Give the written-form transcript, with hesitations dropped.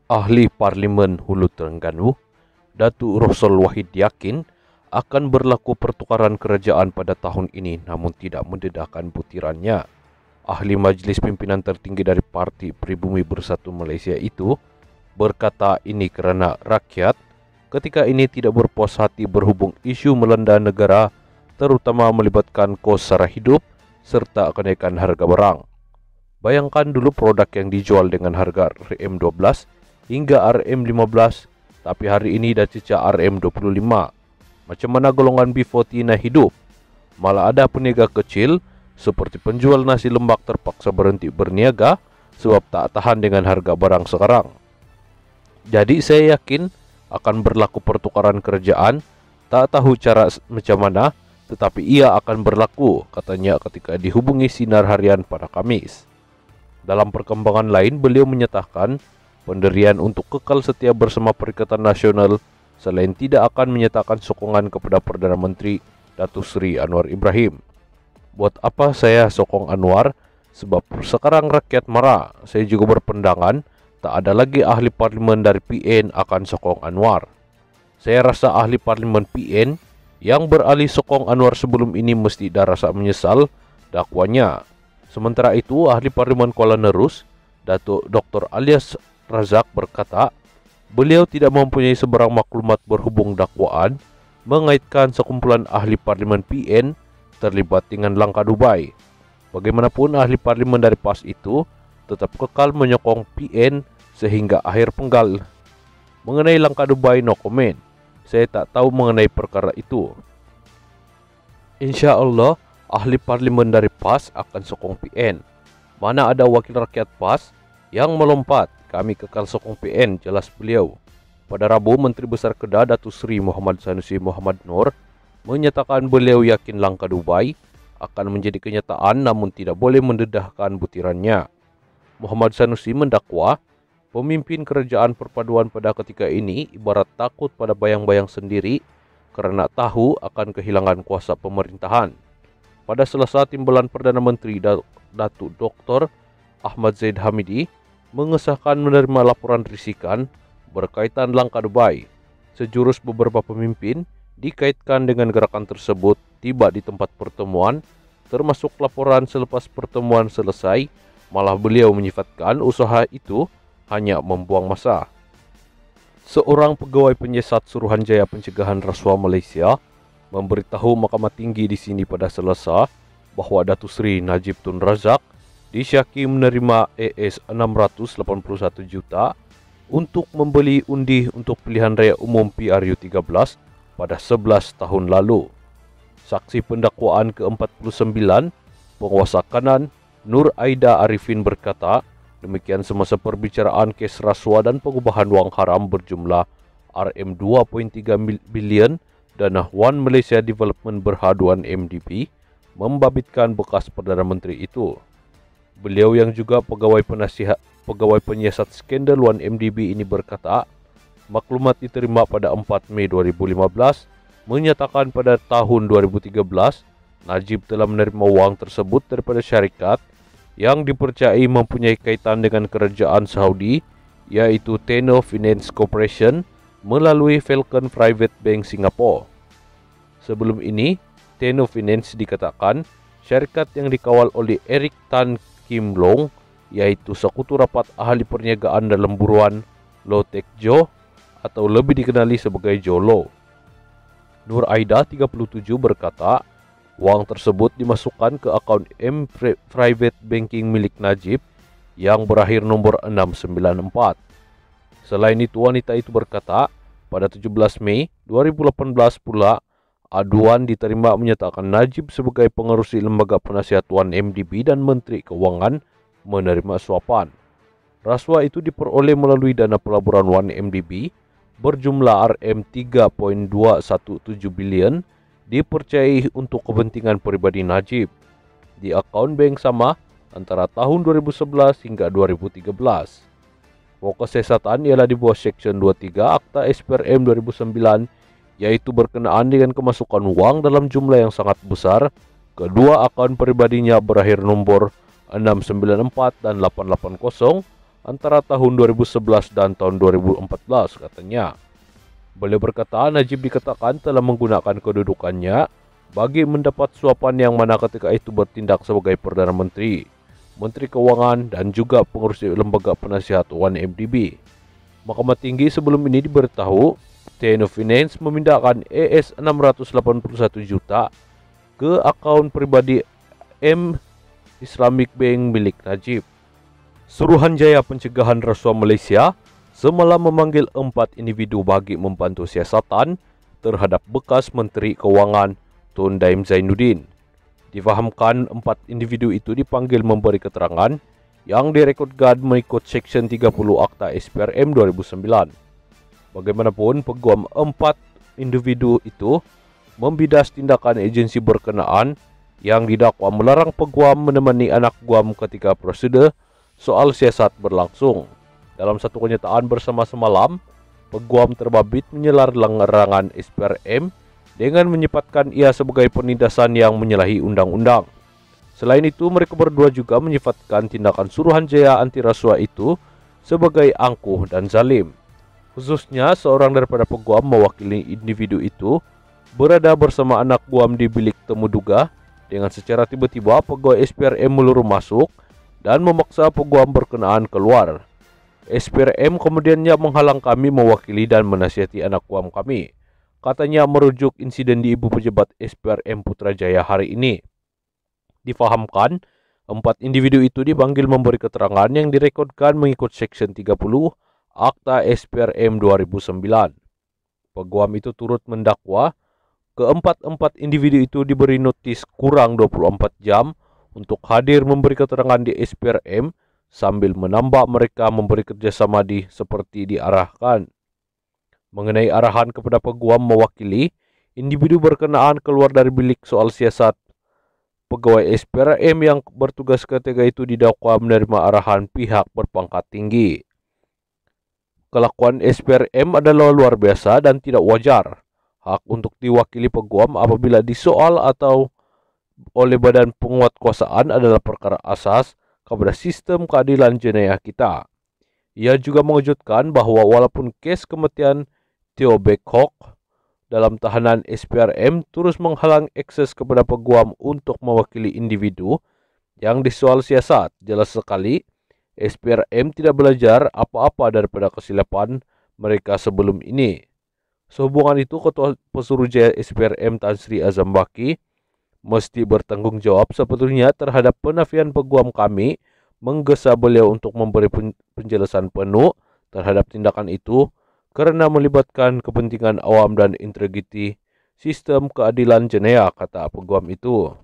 Ahli Parlimen Hulu Terengganu, Datuk Rosol Wahid yakin akan berlaku pertukaran kerajaan pada tahun ini namun tidak mendedahkan butirannya. Ahli Majlis Pimpinan Tertinggi dari Parti Pribumi Bersatu Malaysia itu berkata ini kerana rakyat ketika ini tidak berpuas hati berhubung isu melanda negara terutama melibatkan kos sara hidup serta kenaikan harga barang. Bayangkan dulu produk yang dijual dengan harga RM12 hingga RM15, tapi hari ini dah cecah RM25. Macam mana golongan B40 nak hidup? Malah ada peniaga kecil seperti penjual nasi lembak terpaksa berhenti berniaga sebab tak tahan dengan harga barang sekarang. Jadi saya yakin akan berlaku pertukaran kerajaan, tak tahu cara macam mana, tetapi ia akan berlaku, katanya ketika dihubungi Sinar Harian pada Khamis. Dalam perkembangan lain, beliau menyatakan pendirian untuk kekal setia bersama Perikatan Nasional selain tidak akan menyatakan sokongan kepada Perdana Menteri Datuk Seri Anwar Ibrahim. Buat apa saya sokong Anwar? Sebab sekarang rakyat marah. Saya juga berpandangan tak ada lagi ahli parlimen dari PN akan sokong Anwar. Saya rasa ahli parlimen PN yang beralih sokong Anwar sebelum ini mesti dah rasa menyesal dakwanya. Sementara itu, ahli parlimen Kuala Nerus, Datuk Dr. Alias Razak berkata, beliau tidak mempunyai sebarang maklumat berhubung dakwaan mengaitkan sekumpulan ahli parlimen PN terlibat dengan langkah Dubai. Bagaimanapun, ahli parlimen dari PAS itu tetap kekal menyokong PN sehingga akhir penggal. Mengenai langkah Dubai, no comment. Saya tak tahu mengenai perkara itu. Insya Allah, ahli parlimen dari PAS akan sokong PN. Mana ada wakil rakyat PAS yang melompat, kami kekal sokong PN, jelas beliau. Pada Rabu, Menteri Besar Kedah Datuk Seri Muhammad Sanusi Muhammad Noor menyatakan beliau yakin langkah Dubai akan menjadi kenyataan namun tidak boleh mendedahkan butirannya. Muhammad Sanusi mendakwa pemimpin kerajaan perpaduan pada ketika ini ibarat takut pada bayang-bayang sendiri kerana tahu akan kehilangan kuasa pemerintahan. Pada Selasa, timbalan Perdana Menteri Datuk Dr. Ahmad Zaid Hamidi mengesahkan menerima laporan risikan berkaitan langkah Dubai. Sejurus beberapa pemimpin dikaitkan dengan gerakan tersebut tiba di tempat pertemuan, termasuk laporan selepas pertemuan selesai, malah beliau menyifatkan usaha itu hanya membuang masa. Seorang pegawai penyiasat Suruhanjaya Pencegahan Rasuah Malaysia memberitahu Mahkamah Tinggi di sini pada Selasa bahawa Datuk Seri Najib Tun Razak disyaki menerima AS 681 juta untuk membeli undi untuk pilihan raya umum PRU 13 pada 11 tahun lalu. Saksi pendakwaan ke-49, penguasa kanan Nur Aida Arifin berkata, demikian semasa perbicaraan kes rasuah dan pengubahan wang haram berjumlah RM2.3 bilion dana One Malaysia Development Berhaduan MDB membabitkan bekas Perdana Menteri itu. Beliau yang juga pegawai penyiasat skandal One MDB ini berkata, maklumat diterima pada 4 Mei 2015 menyatakan pada tahun 2013 Najib telah menerima wang tersebut daripada syarikat yang dipercayai mempunyai kaitan dengan kerajaan Saudi, iaitu Tenno Finance Corporation melalui Falcon Private Bank Singapore. Sebelum ini, Tenno Finance dikatakan syarikat yang dikawal oleh Eric Tan Kim Long, iaitu sekutu rapat ahli perniagaan dalam buruan Low Tech Joe atau lebih dikenali sebagai Jolo. Nur Aida 37 berkata, wang tersebut dimasukkan ke akaun M Private Banking milik Najib yang berakhir nombor 694. Selain itu, wanita itu berkata, pada 17 Mei 2018 pula, aduan diterima menyatakan Najib sebagai pengerusi lembaga penasihat One MDB dan Menteri Keuangan menerima suapan. Rasuah itu diperoleh melalui dana pelaburan One MDB berjumlah RM3.217 bilion dipercayai untuk kepentingan peribadi Najib di akaun bank sama antara tahun 2011 hingga 2013. Pokok siasatan ialah di bawah Seksyen 23 Akta SPRM 2009, yaitu berkenaan dengan kemasukan wang dalam jumlah yang sangat besar. Kedua akaun pribadinya berakhir nombor 694 dan 880 antara tahun 2011 dan tahun 2014 katanya. Beliau berkata Najib dikatakan telah menggunakan kedudukannya bagi mendapat suapan yang mana ketika itu bertindak sebagai Perdana Menteri, Menteri Keuangan dan juga pengurus lembaga penasihat 1MDB. Mahkamah Tinggi sebelum ini diberitahu TNO Finance memindahkan ES 681 juta ke akaun pribadi M Islamic Bank milik Najib. Suruhanjaya Pencegahan Rasuah Malaysia semalam memanggil 4 individu bagi membantu siasatan terhadap bekas Menteri Keuangan Tun Daim Zainuddin. Difahamkan 4 individu itu dipanggil memberi keterangan yang direkodkan mengikut Seksyen 30 Akta SPRM 2009. Bagaimanapun, peguam 4 individu itu membidas tindakan agensi berkenaan yang didakwa melarang peguam menemani anak guam ketika prosedur soal siasat berlangsung. Dalam satu kenyataan bersama semalam, peguam terbabit menyelar larangan SPRM dengan menyifatkan ia sebagai penindasan yang menyalahi undang-undang. Selain itu, mereka berdua juga menyifatkan tindakan Suruhanjaya anti rasuah itu sebagai angkuh dan zalim. Khususnya seorang daripada peguam mewakili individu itu berada bersama anak guam di bilik temu duga dengan secara tiba-tiba pegawai SPRM meluru masuk dan memaksa peguam berkenaan keluar. SPRM kemudiannya menghalang kami mewakili dan menasihati anak guam kami. Katanya merujuk insiden di Ibu Pejabat SPRM Putrajaya hari ini. Difahamkan, 4 individu itu dipanggil memberi keterangan yang direkodkan mengikut Seksyen 30 Akta SPRM 2009. Peguam itu turut mendakwa keempat individu itu diberi notis kurang 24 jam untuk hadir memberi keterangan di SPRM sambil menambah mereka memberi kerjasama seperti diarahkan. Mengenai arahan kepada peguam mewakili, individu berkenaan keluar dari bilik soal siasat. Pegawai SPRM yang bertugas ketika itu didakwa menerima arahan pihak berpangkat tinggi. Kelakuan SPRM adalah luar biasa dan tidak wajar. Hak untuk diwakili peguam apabila disoal atau oleh badan penguatkuasaan adalah perkara asas kepada sistem keadilan jenayah kita. Ia juga mengejutkan bahwa walaupun kes kematian Teo Bek Hok dalam tahanan SPRM terus menghalang akses kepada peguam untuk mewakili individu yang disoal siasat, jelas sekali SPRM tidak belajar apa-apa daripada kesilapan mereka sebelum ini. Sehubungan itu, Ketua Pesuruhjaya SPRM Tan Sri Azam Baki mesti bertanggung jawab sebetulnya terhadap penafian peguam kami, menggesa beliau untuk memberi penjelasan penuh terhadap tindakan itu karena melibatkan kepentingan awam dan integriti sistem keadilan jenayah, kata peguam itu.